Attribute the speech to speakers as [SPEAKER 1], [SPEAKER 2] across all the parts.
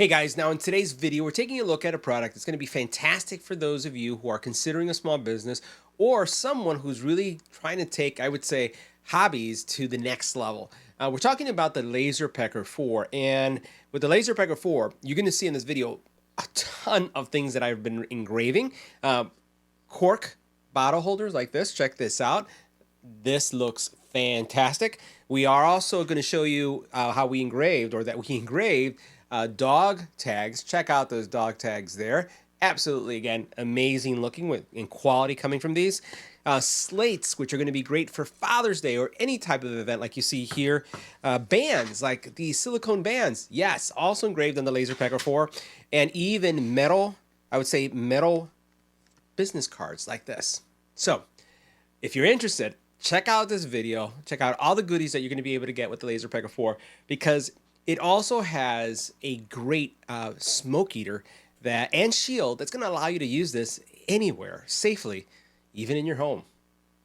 [SPEAKER 1] Hey guys, now in today's video, we're taking a look at a product that's going to be fantastic for those of you who are considering a small business or someone who's really trying to take, I would say, hobbies to the next level. We're talking about the Laser Pecker 4. And with the Laser Pecker 4, you're going to see in this video a ton of things that I've been engraving. Cork bottle holders like this. Check this out. This looks fantastic. We are also going to show you how we engraved, or that we engraved dog tags. Check out those dog tags there. Absolutely, again, amazing looking with in quality coming from these. Slates, which are going to be great for Father's Day or any type of event like you see here. Bands, like these silicone bands. Yes, also engraved on the Laser Pecker 4. And even metal, I would say metal business cards like this. So, if you're interested, check out this video. Check out all the goodies that you're going to be able to get with the Laser Pecker 4, because it also has a great smoke eater and shield that's going to allow you to use this anywhere safely, even in your home.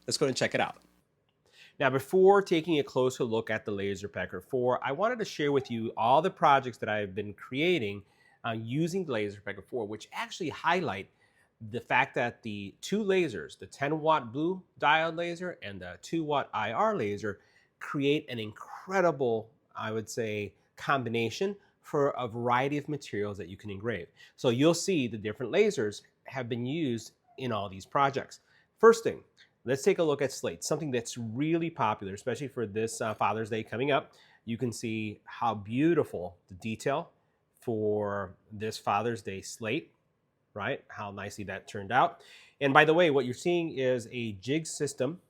[SPEAKER 1] Let's go and check it out. Now, before taking a closer look at the Laser Pecker 4, I wanted to share with you all the projects that I've been creating using the Laser Pecker 4, which actually highlight the fact that the two lasers, the 10-watt blue diode laser and the 2-watt IR laser, create an incredible, I would say, combination for a variety of materials that you can engrave. So you'll see the different lasers have been used in all these projects. First thing, let's take a look at slate, something that's really popular, especially for this Father's Day coming up. You can see how beautiful the detail for this Father's Day slate, right? How nicely that turned out. And by the way, what you're seeing is a jig system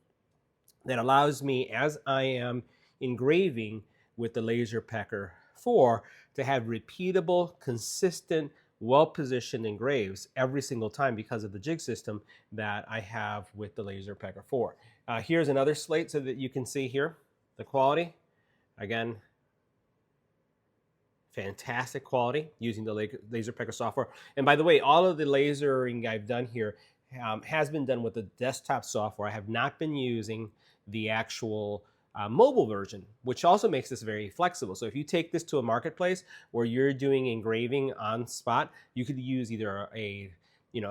[SPEAKER 1] that allows me, as I am engraving with the Laser Pecker 4, to have repeatable, consistent, well-positioned engraves every single time because of the jig system that I have with the Laser Pecker 4. Here's another slate so that you can see here the quality. Again, fantastic quality using the Laser Pecker software. And by the way, all of the lasering I've done here has been done with the desktop software. I have not been using the actual mobile version, which also makes this very flexible. So if you take this to a marketplace where you're doing engraving on spot, you could use either a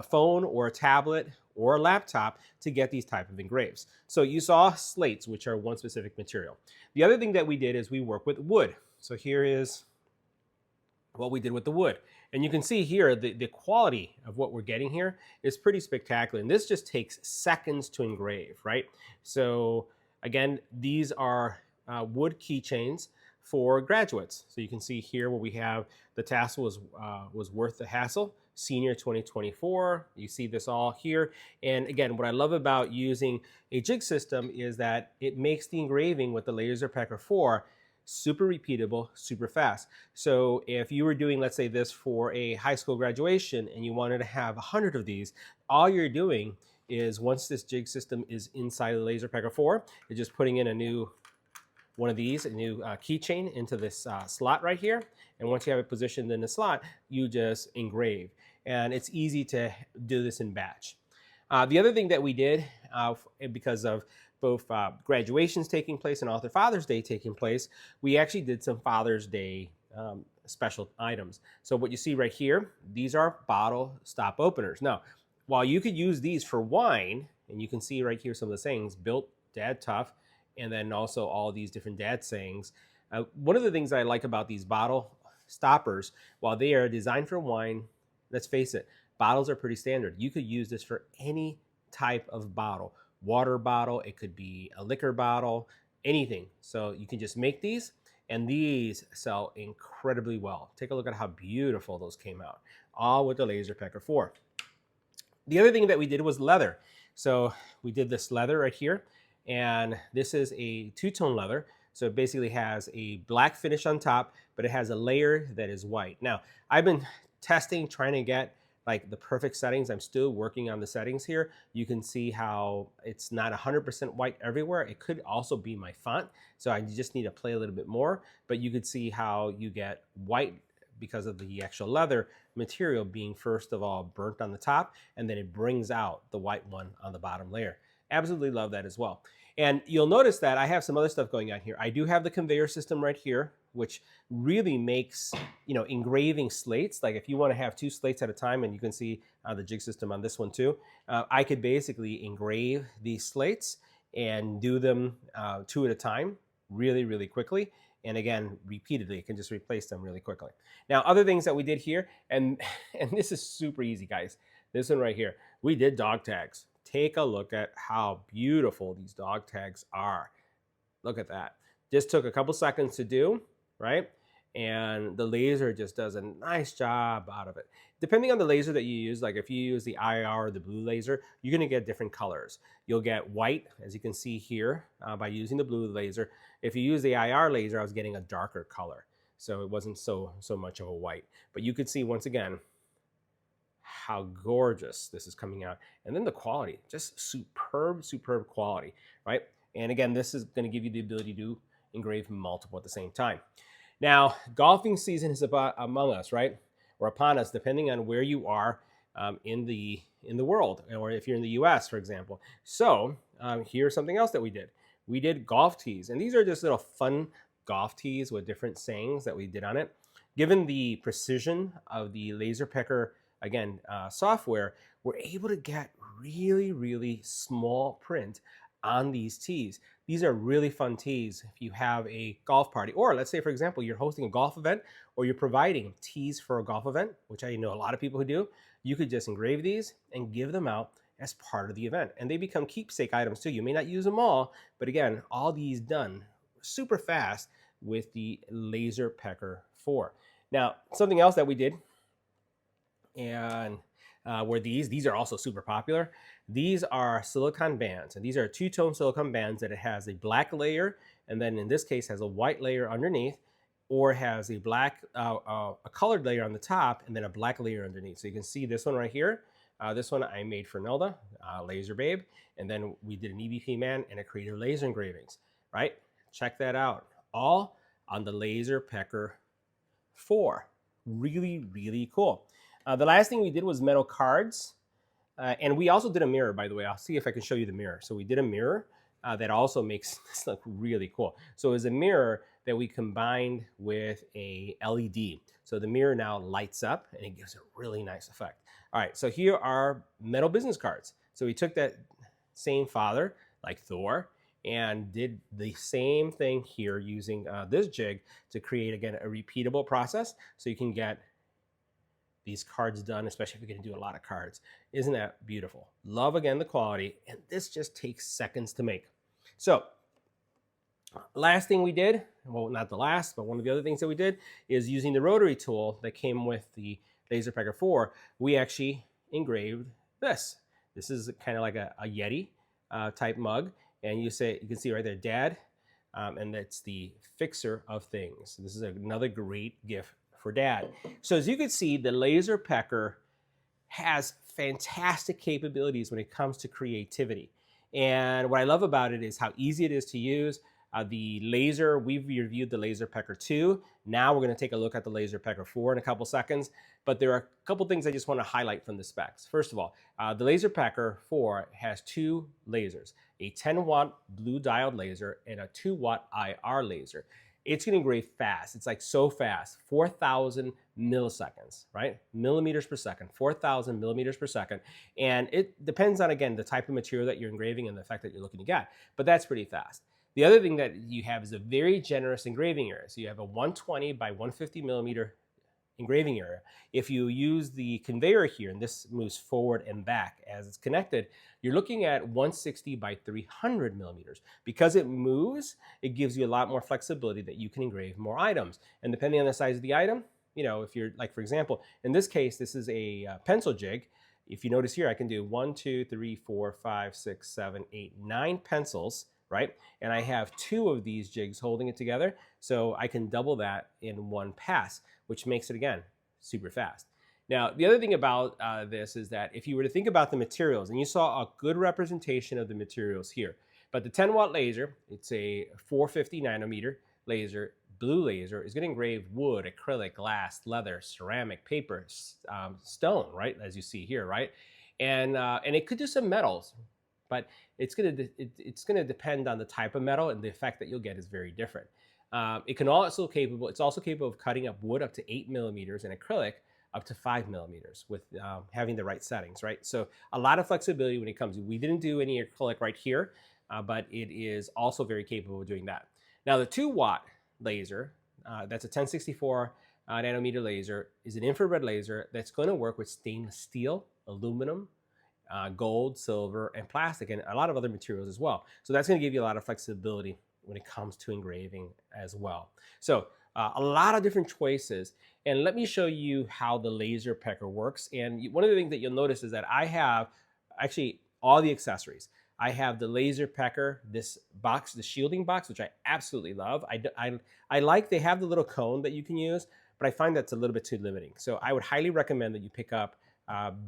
[SPEAKER 1] phone or a tablet or a laptop to get these type of engraves. So you saw slates, which are one specific material. The other thing that we did is we work with wood. So here is what we did with the wood. And you can see here the quality of what we're getting here is pretty spectacular. And this just takes seconds to engrave, right? So again, these are wood keychains for graduates. So you can see here where we have the tassel was worth the hassle, senior 2024. You see this all here. And again, what I love about using a jig system is that it makes the engraving with the Laser Pecker 4 super repeatable, super fast. So if you were doing, let's say, this for a high school graduation and you wanted to have 100 of these, all you're doing is, once this jig system is inside the Laser Pecker 4, you're just putting in a new one of these, a new keychain into this slot right here. And once you have it positioned in the slot, you just engrave. And it's easy to do this in batch. The other thing that we did, because of both graduations taking place and also Father's Day taking place, we actually did some Father's Day special items. So what you see right here, these are bottle stop openers. Now, while you could use these for wine, and you can see right here some of the sayings, built, dad tough, and then also all these different dad sayings. One of the things that I like about these bottle stoppers, while they are designed for wine, let's face it, bottles are pretty standard. You could use this for any type of bottle. Water bottle, it could be a liquor bottle, anything. So you can just make these, and these sell incredibly well. Take a look at how beautiful those came out, all with the Laser Pecker 4. The other thing that we did was leather. So we did this leather right here, and this is a two-tone leather. So it basically has a black finish on top, but it has a layer that is white. Now, I've been testing, trying to get like the perfect settings. I'm still working on the settings here. You can see how it's not 100% white everywhere. It could also be my font, so I just need to play a little bit more, but you could see how you get white because of the actual leather material being, first of all, burnt on the top, and then it brings out the white one on the bottom layer. Absolutely love that as well. And you'll notice that I have some other stuff going on here. I do have the conveyor system right here which really makes, engraving slates. Like if you want to have 2 slates at a time, and you can see the jig system on this one too, I could basically engrave these slates and do them 2 at a time really, really quickly. And again, repeatedly, it can just replace them really quickly. Now, other things that we did here, and this is super easy, guys. This one right here, we did dog tags. Take a look at how beautiful these dog tags are. Look at that. Just took a couple seconds to do, right? And the laser just does a nice job out of it. Depending on the laser that you use, like if you use the IR or the blue laser, you're gonna get different colors. You'll get white, as you can see here, by using the blue laser. If you use the IR laser, I was getting a darker color. So it wasn't so much of a white. But you could see, once again, how gorgeous this is coming out. And then the quality, just superb, superb quality, right? And again, this is gonna give you the ability to engrave multiple at the same time. Now, golfing season is among us, right? Or upon us, depending on where you are in the world, or if you're in the US, for example. So here's something else that we did. We did golf tees, and these are just little fun golf tees with different sayings that we did on it. Given the precision of the Laser Pecker, again, software, we're able to get really, really small print on these tees. These are really fun tees if you have a golf party, or let's say, for example, you're hosting a golf event, or you're providing tees for a golf event, which I know a lot of people who do. You could just engrave these and give them out as part of the event, and they become keepsake items too. You may not use them all, but again, all these done super fast with the Laser Pecker 4. Now, something else that we did, and were these are also super popular. These are silicone bands, and these are 2-tone silicone bands that it has a black layer, and then in this case has a white layer underneath, or has a black, a colored layer on the top, and then a black layer underneath. So you can see this one right here. This one I made for Nelda, Laser Babe, and then we did an EBPMAN and a Creative Laser Engravings, right? Check that out. All on the Laser Pecker 4. Really, really cool. The last thing we did was metal cards. And we also did a mirror, by the way. I'll see if I can show you the mirror. So we did a mirror that also makes this look really cool. So it's a mirror that we combined with a LED. So the mirror now lights up, and it gives a really nice effect. All right, so here are metal business cards. So we took that same father, like Thor, and did the same thing here using this jig to create, again, a repeatable process. So you can get these cards done, especially if you're gonna do a lot of cards. Isn't that beautiful? Love, again, the quality, and this just takes seconds to make. So, last thing we did, well, not the last, but one of the other things that we did is using the rotary tool that came with the Laser Pecker 4, we actually engraved this. This is kind of like a Yeti type mug, and you can see right there, Dad, and that's the fixer of things. This is another great gift for Dad. So as you can see, the Laser Pecker has fantastic capabilities when it comes to creativity. And what I love about it is how easy it is to use. The laser, we've reviewed the Laser Pecker 2. Now we're going to take a look at the Laser Pecker 4 in a couple seconds. But there are a couple things I just want to highlight from the specs. First of all, the Laser Pecker 4 has 2 lasers, a 10-watt blue diode laser and a 2-watt IR laser. It's going to engrave fast. It's like so fast, 4,000 milliseconds, right? Millimeters per second, 4,000 millimeters per second. And it depends on, again, the type of material that you're engraving and the effect that you're looking to get. But that's pretty fast. The other thing that you have is a very generous engraving area. So you have a 120 by 150 millimeter engraving area. If you use the conveyor here, and this moves forward and back as it's connected, you're looking at 160 by 300 millimeters. Because it moves, it gives you a lot more flexibility that you can engrave more items. And depending on the size of the item, if you're, like, for example, in this case, this is a pencil jig. If you notice here, I can do 1, 2, 3, 4, 5, 6, 7, 8, 9 pencils, right? And I have 2 of these jigs holding it together, so I can double that in one pass, which makes it, again, super fast. Now, the other thing about this is that if you were to think about the materials, and you saw a good representation of the materials here, but the 10-watt laser, it's a 450 nanometer laser, blue laser, is going to engrave wood, acrylic, glass, leather, ceramic, paper, stone, right, as you see here, right? And it could do some metals, but it's gonna depend on the type of metal, and the effect that you'll get is very different. It's also capable of cutting up wood up to 8 millimeters and acrylic up to 5 millimeters with having the right settings, right? So a lot of flexibility when it comes. We didn't do any acrylic right here, but it is also very capable of doing that. Now the 2-watt laser, that's a 1064 nanometer laser, is an infrared laser that's going to work with stainless steel, aluminum, gold, silver, and plastic, and a lot of other materials as well. So that's going to give you a lot of flexibility when it comes to engraving as well. So a lot of different choices. And let me show you how the Laser Pecker works. And one of the things that you'll notice is that I have actually all the accessories. I have the Laser Pecker, this box, the shielding box, which I absolutely love. I like they have the little cone that you can use, but I find that's a little bit too limiting. So I would highly recommend that you pick up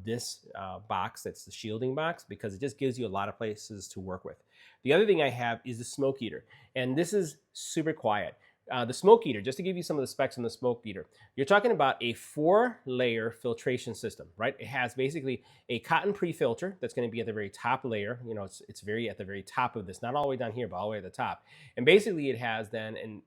[SPEAKER 1] this box, that's the shielding box, because it just gives you a lot of places to work with. The other thing I have is the smoke eater, and this is super quiet. The smoke eater, just to give you some of the specs on the smoke eater, you're talking about a 4-layer filtration system, right? It has basically a cotton pre-filter that's going to be at the very top layer. You know, it's very at the very top of this, not all the way down here, but all the way at the top. And basically it has then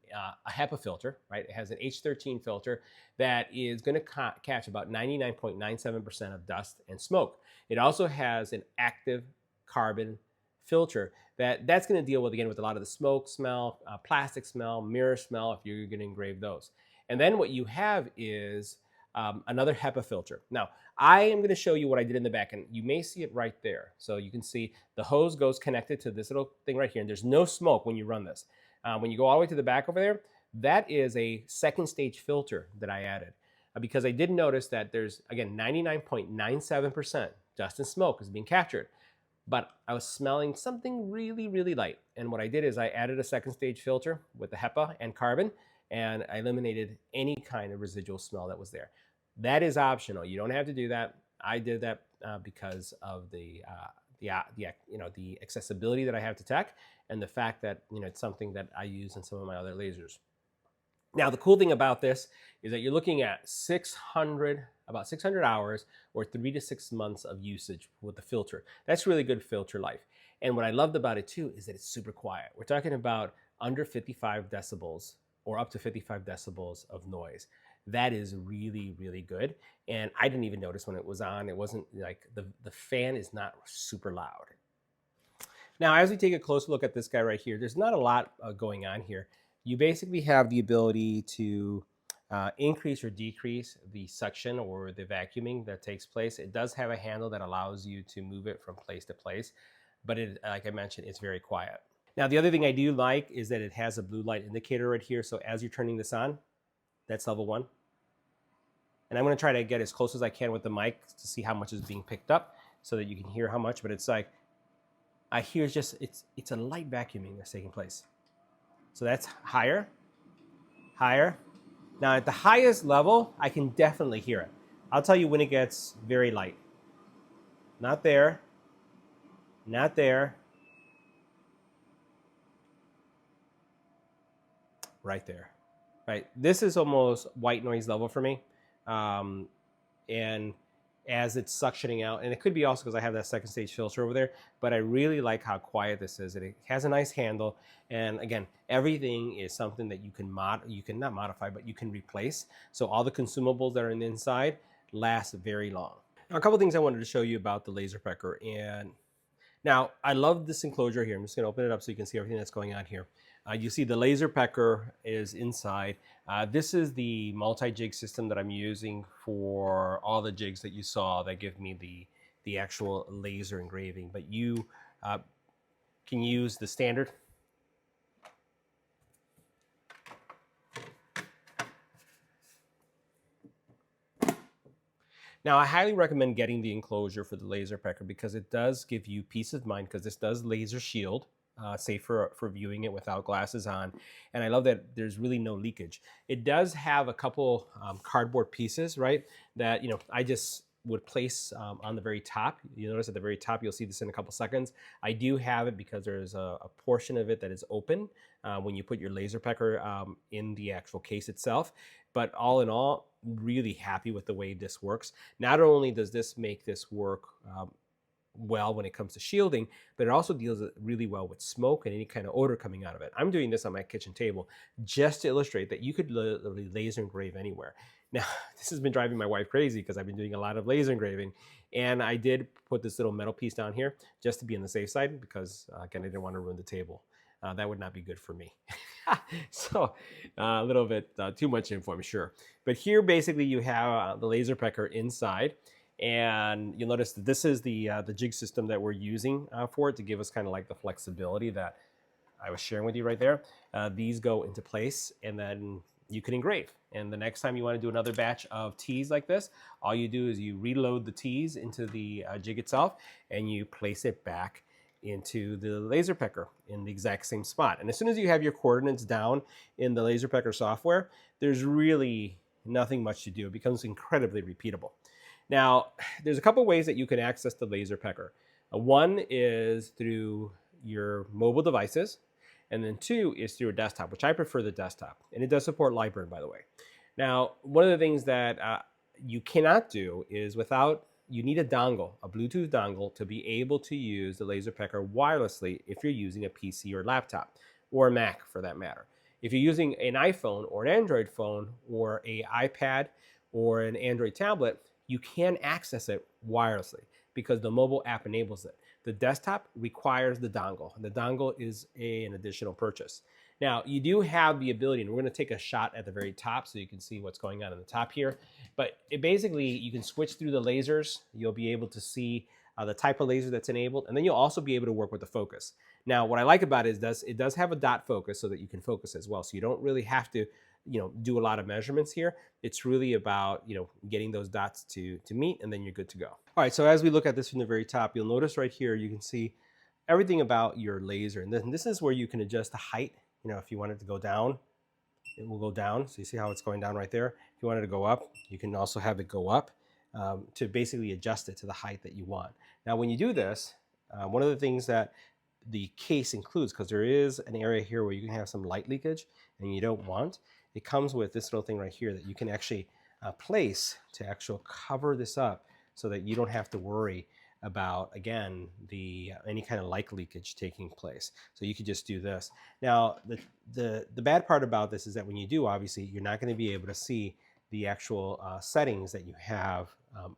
[SPEAKER 1] a HEPA filter, right? It has an H13 filter that is going to catch about 99.97% of dust and smoke. It also has an active carbon filter that's going to deal with, again, with a lot of the smoke smell, plastic smell, mirror smell, if you're going to engrave those. And then what you have is another HEPA filter. Now, I am going to show you what I did in the back, and you may see it right there. So you can see the hose goes connected to this little thing right here, and there's no smoke when you run this. When you go all the way to the back over there, that is a second stage filter that I added, because I did notice that there's, again, 99.97% dust and smoke is being captured. But I was smelling something really, really light. And what I did is I added a second stage filter with the HEPA and carbon, and I eliminated any kind of residual smell that was there. That is optional. You don't have to do that. I did that because of the accessibility that I have to tech, and the fact that it's something that I use in some of my other lasers. Now, the cool thing about this is that you're looking at about 600 hours or 3 to 6 months of usage with the filter. That's really good filter life. And what I loved about it too is that it's super quiet. We're talking about under 55 decibels or up to 55 decibels of noise. That is really, really good. And I didn't even notice when it was on. It wasn't like the fan is not super loud. Now, as we take a closer look at this guy right here, there's not a lot going on here. You basically have the ability to increase or decrease the suction or the vacuuming that takes place. It does have a handle that allows you to move it from place to place, but like I mentioned, it's very quiet. Now, the other thing I do like is that it has a blue light indicator right here. So as you're turning this on, that's level 1. And I'm going to try to get as close as I can with the mic to see how much is being picked up so that you can hear how much, but it's like, I hear it's a light vacuuming that's taking place. So that's higher, higher. Now at the highest level, I can definitely hear it. I'll tell you when it gets very light. Not there, not there, right there, right? This is almost white noise level for me. And as it's suctioning out, and it could be also because I have that second stage filter over there, but I really like how quiet this is. It has a nice handle, and again, everything is something that you can not modify, but you can replace. So all the consumables that are in the inside last very long. Now, a couple things I wanted to show you about the Laser Pecker, and now I love this enclosure here. I'm just going to open it up so you can see everything that's going on here. You see the Laser Pecker is inside. This is the multi-jig system that I'm using for all the jigs that you saw that give me the actual laser engraving. But you can use the standard. Now, I highly recommend getting the enclosure for the Laser Pecker because it does give you peace of mind, because this does laser shield. Safe for viewing it without glasses on. And I love that there's really no leakage. It does have a couple cardboard pieces, right, that I just would place on the very top. You notice at the very top, you'll see this in a couple seconds. I do have it because there's a portion of it that is open when you put your Laser Pecker in the actual case itself. But all in all, really happy with the way this works. Not only does this make this work well when it comes to shielding, but it also deals really well with smoke and any kind of odor coming out of it. I'm doing this on my kitchen table just to illustrate that you could literally laser engrave anywhere. Now, this has been driving my wife crazy because I've been doing a lot of laser engraving, and I did put this little metal piece down here just to be on the safe side because, again, I didn't want to ruin the table. That would not be good for me. So a little bit too much info, I'm sure. But here, basically, you have the Laser Pecker inside. And you'll notice that this is the jig system that we're using for it to give us kind of like the flexibility that I was sharing with you right there. These go into place, and then you can engrave. And the next time you want to do another batch of tees like this, all you do is you reload the tees into the jig itself, and you place it back into the Laser Pecker in the exact same spot. And as soon as you have your coordinates down in the Laser Pecker software, there's really nothing much to do. It becomes incredibly repeatable. Now, there's a couple ways that you can access the Laser Pecker. One is through your mobile devices, and then two is through a desktop, which I prefer the desktop. And it does support Lightburn, by the way. Now, one of the things that you cannot do is you need a dongle, a Bluetooth dongle, to be able to use the Laser Pecker wirelessly if you're using a PC or laptop, or a Mac for that matter. If you're using an iPhone or an Android phone or an iPad or an Android tablet, you can access it wirelessly because the mobile app enables it. The desktop requires the dongle. The dongle is an additional purchase. Now, you do have the ability, and we're going to take a shot at the very top so you can see what's going on in the top here. But basically, you can switch through the lasers. You'll be able to see the type of laser that's enabled, and then you'll also be able to work with the focus. Now, what I like about it is it does have a dot focus so that you can focus as well. So you don't really have to do a lot of measurements here. It's really about, getting those dots to meet, and then you're good to go. All right, so as we look at this from the very top, you'll notice right here, you can see everything about your laser. And this is where you can adjust the height. If you want it to go down, it will go down. So you see how it's going down right there. If you want it to go up, you can also have it go up to basically adjust it to the height that you want. Now, when you do this, one of the things that the case includes, because there is an area here where you can have some light leakage and you don't want, it comes with this little thing right here that you can actually place to actually cover this up so that you don't have to worry about, again, any kind of light leakage taking place. So you could just do this. Now, the bad part about this is that when you do, obviously, you're not going to be able to see the actual settings that you have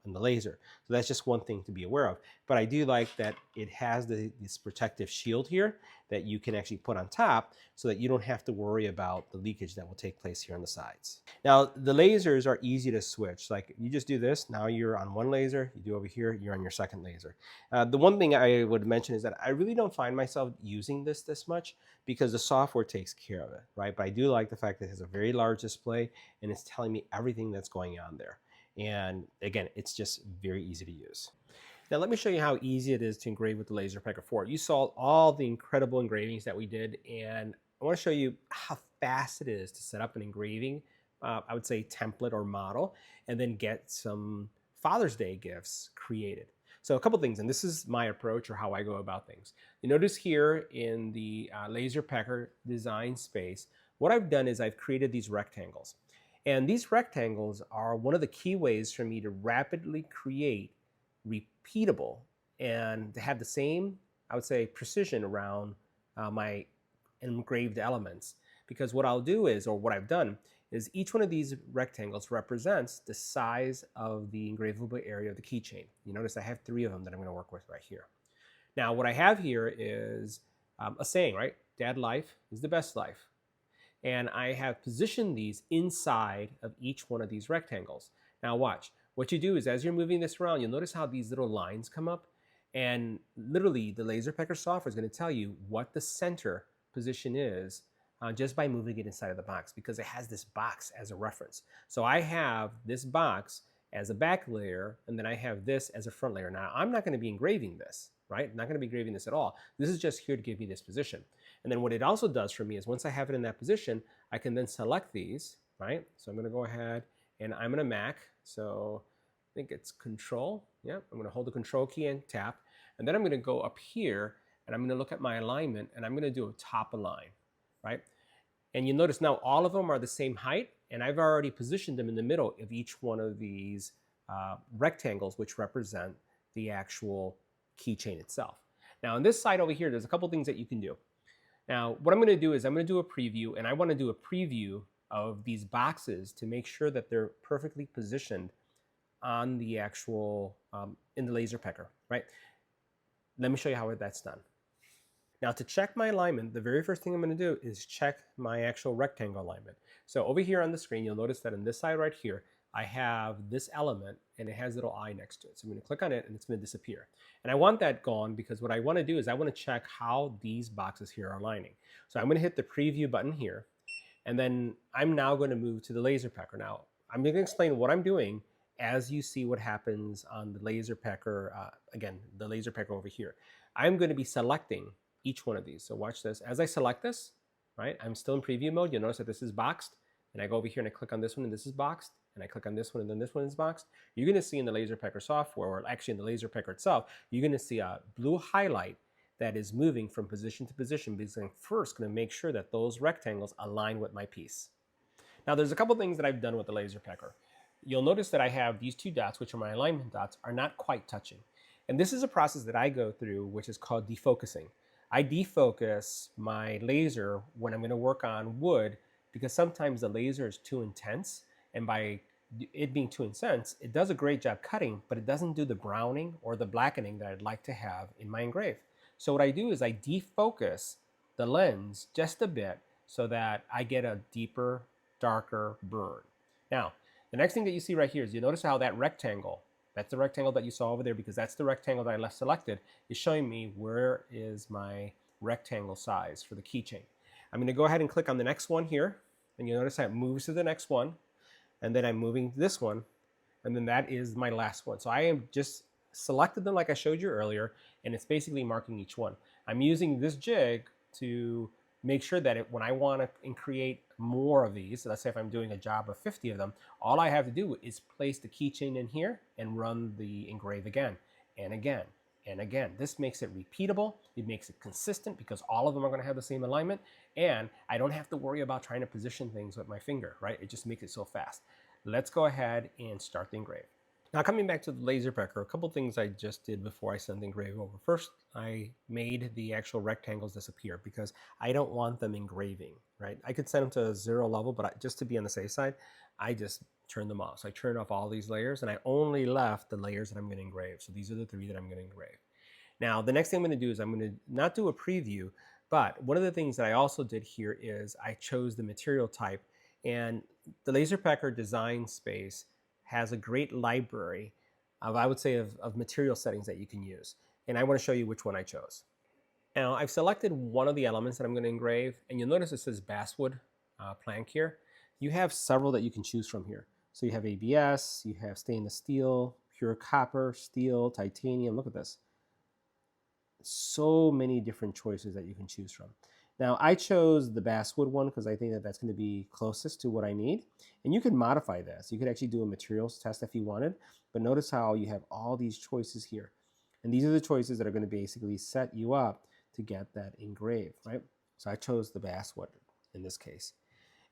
[SPEAKER 1] in the laser. So that's just one thing to be aware of. But I do like that it has this protective shield here that you can actually put on top so that you don't have to worry about the leakage that will take place here on the sides. Now, the lasers are easy to switch. Like, you just do this, now you're on one laser, you do over here, you're on your second laser. The one thing I would mention is that I really don't find myself using this much because the software takes care of it, right? But I do like the fact that it has a very large display and it's telling me everything that's going on there. And again, it's just very easy to use. Now let me show you how easy it is to engrave with the Laser Pecker 4. You saw all the incredible engravings that we did, and I want to show you how fast it is to set up an engraving, I would say template or model, and then get some Father's Day gifts created. So a couple things, and this is my approach or how I go about things. You notice here in the Laser Pecker design space, what I've done is I've created these rectangles. And these rectangles are one of the key ways for me to rapidly create repeatable and to have the same, I would say, precision around my engraved elements. Because what I'll do is, or what I've done, is each one of these rectangles represents the size of the engravable area of the keychain. You notice I have 3 of them that I'm going to work with right here. Now, what I have here is a saying, right? Dad life is the best life. And I have positioned these inside of each one of these rectangles. Now watch. What you do is as you're moving this around, you'll notice how these little lines come up. And literally, the Laser Pecker software is going to tell you what the center position is just by moving it inside of the box, because it has this box as a reference. So I have this box as a back layer, and then I have this as a front layer. Now, I'm not going to be engraving this, right? I'm not going to be engraving this at all. This is just here to give me this position. And then what it also does for me is once I have it in that position, I can then select these, right? So I'm going to go ahead and I'm going to Mac. So I think it's Control. Yeah, I'm going to hold the Control key and tap. And then I'm going to go up here and I'm going to look at my alignment and I'm going to do a top align, right? And you notice now all of them are the same height, and I've already positioned them in the middle of each one of these rectangles, which represent the actual keychain itself. Now on this side over here, there's a couple things that you can do. Now, what I'm going to do is I'm going to do a preview, and I want to do a preview of these boxes to make sure that they're perfectly positioned on the actual, in the laser pecker, right? Let me show you how that's done. Now to check my alignment, the very first thing I'm going to do is check my actual rectangle alignment. So over here on the screen, you'll notice that on this side right here, I have this element and it has a little eye next to it. So I'm going to click on it and it's going to disappear. And I want that gone because what I want to do is I want to check how these boxes here are aligning. So I'm going to hit the preview button here, and then I'm now going to move to the laser pecker. Now I'm going to explain what I'm doing as you see what happens on the laser pecker, again, the laser pecker over here. I'm going to be selecting each one of these. So watch this. As I select this, right, I'm still in preview mode. You'll notice that this is boxed. And I go over here and I click on this one and this is boxed. And I click on this one and then this one is boxed. You're going to see in the laser pecker software, or actually in the laser pecker itself, you're going to see a blue highlight that is moving from position to position because I'm first going to make sure that those rectangles align with my piece. Now there's a couple things that I've done with the laser pecker. You'll notice that I have these two dots, which are my alignment dots, are not quite touching. And this is a process that I go through, which is called defocusing. I defocus my laser when I'm going to work on wood because sometimes the laser is too intense, and by it being too intense, it does a great job cutting, but it doesn't do the browning or the blackening that I'd like to have in my engrave. So what I do is I defocus the lens just a bit so that I get a deeper, darker burn. Now, the next thing that you see right here is you notice how that rectangle, that's the rectangle that you saw over there because that's the rectangle that I left selected, is showing me where is my rectangle size for the keychain. I'm going to go ahead and click on the next one here, and you'll notice how it moves to the next one, and then I'm moving to this one, and then that is my last one. So I am just selected them like I showed you earlier, and it's basically marking each one. I'm using this jig to make sure that when I want to create more of these, so let's say if I'm doing a job of 50 of them, all I have to do is place the keychain in here and run the engrave again and again and again. This makes it repeatable. It makes it consistent because all of them are going to have the same alignment, and I don't have to worry about trying to position things with my finger, right? It just makes it so fast. Let's go ahead and start the engrave. Now coming back to the laser pecker, a couple things I just did before I sent the engrave over. First, I made the actual rectangles disappear because I don't want them engraving, right? I could set them to 0 level, but just to be on the safe side, I just turned them off. So I turned off all these layers and I only left the layers that I'm going to engrave. So these are the 3 that I'm going to engrave. Now, the next thing I'm going to do is I'm going to not do a preview, but one of the things that I also did here is I chose the material type, and the laser pecker design space has a great library of, I would say, of material settings that you can use. And I want to show you which one I chose. Now, I've selected one of the elements that I'm going to engrave, and you'll notice it says basswood plank here. You have several that you can choose from here. So you have ABS, you have stainless steel, pure copper, steel, titanium. Look at this. So many different choices that you can choose from. Now, I chose the basswood one because I think that that's going to be closest to what I need. And you can modify this. You could actually do a materials test if you wanted. But notice how you have all these choices here. And these are the choices that are going to basically set you up to get that engraved, right? So I chose the basswood in this case.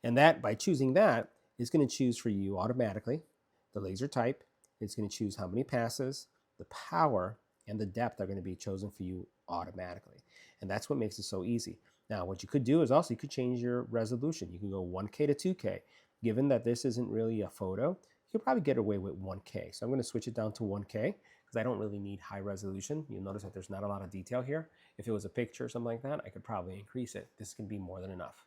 [SPEAKER 1] And that, by choosing that, is going to choose for you automatically the laser type. It's going to choose how many passes, the power, and the depth are going to be chosen for you automatically. And that's what makes it so easy. Now, what you could do is also you could change your resolution. You can go 1K to 2K. Given that this isn't really a photo, you could probably get away with 1K. So I'm going to switch it down to 1K because I don't really need high resolution. You'll notice that there's not a lot of detail here. If it was a picture or something like that, I could probably increase it. This can be more than enough.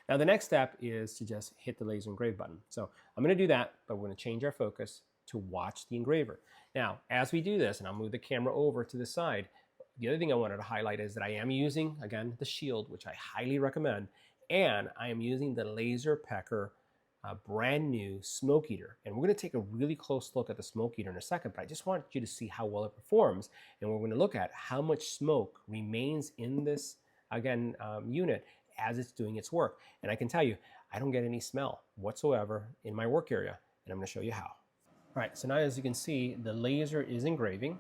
[SPEAKER 1] Now, the next step is to just hit the laser engrave button. So I'm going to do that, but we're going to change our focus to watch the engraver. Now, as we do this, and I'll move the camera over to the side, the other thing I wanted to highlight is that I am using, again, the shield, which I highly recommend, and I am using the Laser Pecker brand new smoke eater. And we're going to take a really close look at the smoke eater in a second, but I just want you to see how well it performs. And we're going to look at how much smoke remains in this, again, unit as it's doing its work. And I can tell you, I don't get any smell whatsoever in my work area, and I'm going to show you how. All right, so now as you can see, the laser is engraving,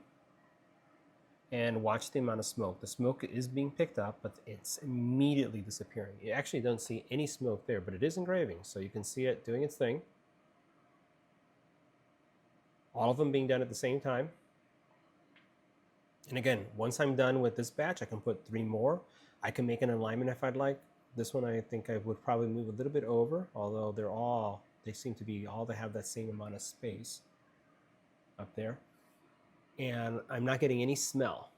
[SPEAKER 1] and watch the amount of smoke. The smoke is being picked up, but it's immediately disappearing. You actually don't see any smoke there, but it is engraving, so you can see it doing its thing. All of them being done at the same time. And again, once I'm done with this batch, I can put 3 more. I can make an alignment if I'd like. This one I think I would probably move a little bit over, although they seem to be all to have that same amount of space up there. And I'm not getting any smell.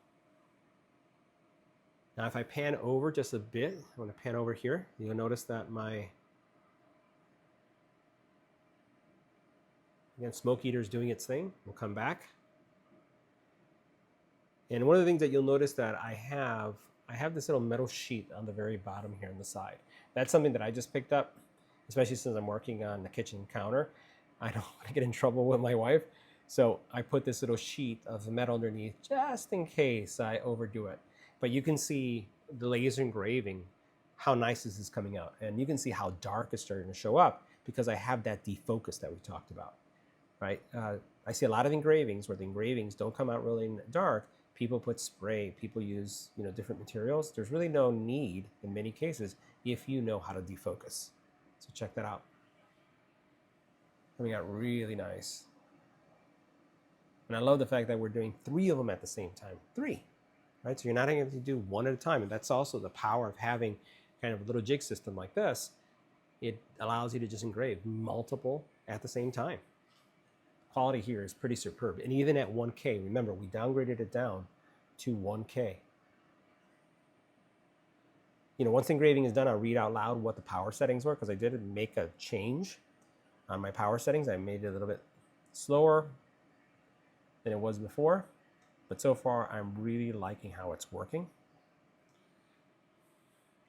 [SPEAKER 1] Now if I pan over just a bit, I'm going to pan over here, you'll notice that my again, smoke eater is doing its thing. We'll come back. And one of the things that you'll notice that I have this little metal sheet on the very bottom here on the side. That's something that I just picked up, especially since I'm working on the kitchen counter. I don't want to get in trouble with my wife. So I put this little sheet of metal underneath just in case I overdo it. But you can see the laser engraving, how nice this is coming out. And you can see how dark it's starting to show up because I have that defocus that we talked about, right? I see a lot of engravings where the engravings don't come out really dark. People put spray, people use different materials. There's really no need in many cases if you know how to defocus. So check that out. Coming out really nice. And I love the fact that we're doing 3 of them at the same time. 3, right? So you're not having to do one at a time. And that's also the power of having kind of a little jig system like this. It allows you to just engrave multiple at the same time. Quality here is pretty superb. And even at 1K, remember, we downgraded it down to 1K. Once engraving is done, I'll read out loud what the power settings were because I did make a change on my power settings. I made it a little bit slower than it was before, but so far I'm really liking how it's working.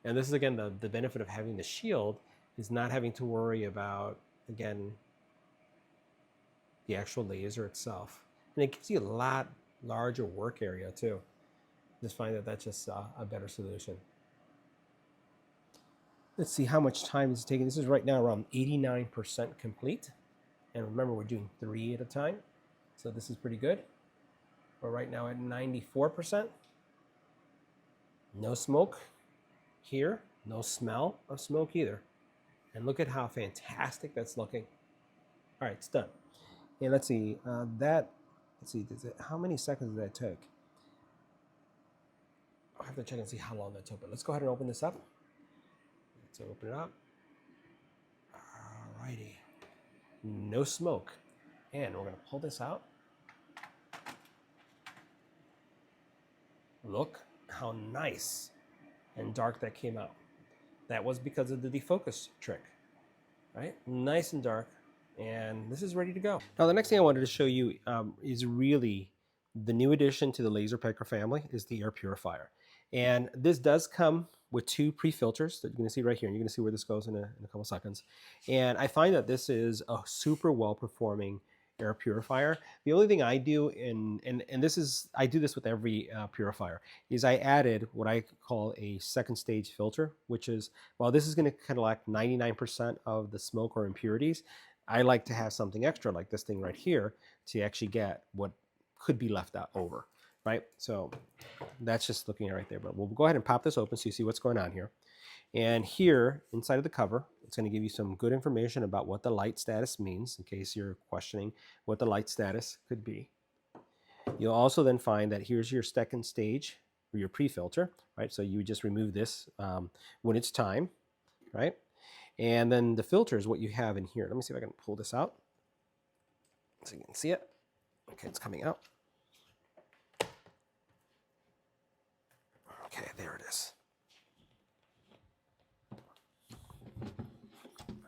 [SPEAKER 1] And this is, again, the benefit of having the shield is not having to worry about, again, the actual laser itself. And it gives you a lot larger work area too. Just find that that's just a better solution. Let's see how much time it's taking. This is right now around 89% complete. And remember, we're doing 3 at a time. So this is pretty good. We're right now at 94%. No smoke here. No smell of smoke either. And look at how fantastic that's looking. All right, it's done. And let's see, how many seconds did that take? I'll have to check and see how long that took, but let's go ahead and open this up. Let's open it up. All righty. No smoke. And we're gonna pull this out. Look how nice and dark that came out. That was because of the defocus trick, right? Nice and dark. And this is ready to go. Now, the next thing I wanted to show you is really the new addition to the Laser Pecker family is the Air Purifier. And this does come with 2 pre-filters that you're going to see right here. And you're going to see where this goes in a couple seconds. And I find that this is a super well-performing air purifier. The only thing I do, and this is, I do this with every purifier, is I added what I call a second stage filter, which is, while this is going to collect 99% of the smoke or impurities, I like to have something extra like this thing right here to actually get what could be left out over, right? So that's just looking at right there, but we'll go ahead and pop this open so you see what's going on here. And here inside of the cover, it's going to give you some good information about what the light status means in case you're questioning what the light status could be. You'll also then find that here's your second stage or your pre-filter, right? So you would just remove this when it's time, right? And then the filter is what you have in here. Let me see if I can pull this out so you can see it. Okay, it's coming out. Okay, there it is.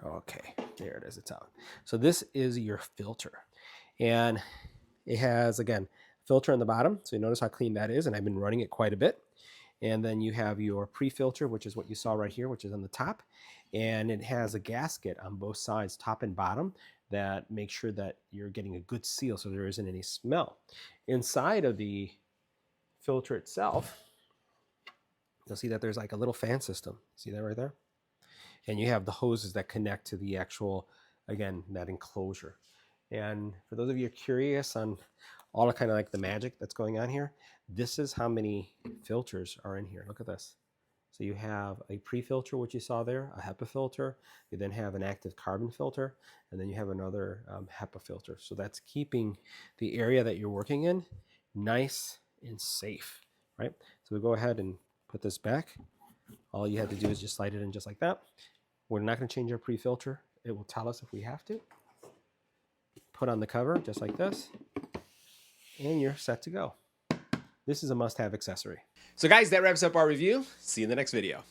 [SPEAKER 1] Okay, there it is, it's out. So this is your filter. And it has, again, filter on the bottom. So you notice how clean that is, and I've been running it quite a bit. And then you have your pre-filter, which is what you saw right here, which is on the top. And it has a gasket on both sides, top and bottom, that makes sure that you're getting a good seal so there isn't any smell. Inside of the filter itself, you'll see that there's like a little fan system. See that right there? And you have the hoses that connect to the actual, again, that enclosure. And for those of you curious on all the kind of like the magic that's going on here, this is how many filters are in here. Look at this. So you have a pre-filter, which you saw there, a HEPA filter. You then have an active carbon filter, and then you have another HEPA filter. So that's keeping the area that you're working in nice and safe, right? So we'll go ahead and put this back. All you have to do is just slide it in just like that. We're not going to change our pre-filter. It will tell us if we have to. Put on the cover just like this, and you're set to go. This is a must-have accessory. So guys, that wraps up our review. See you in the next video.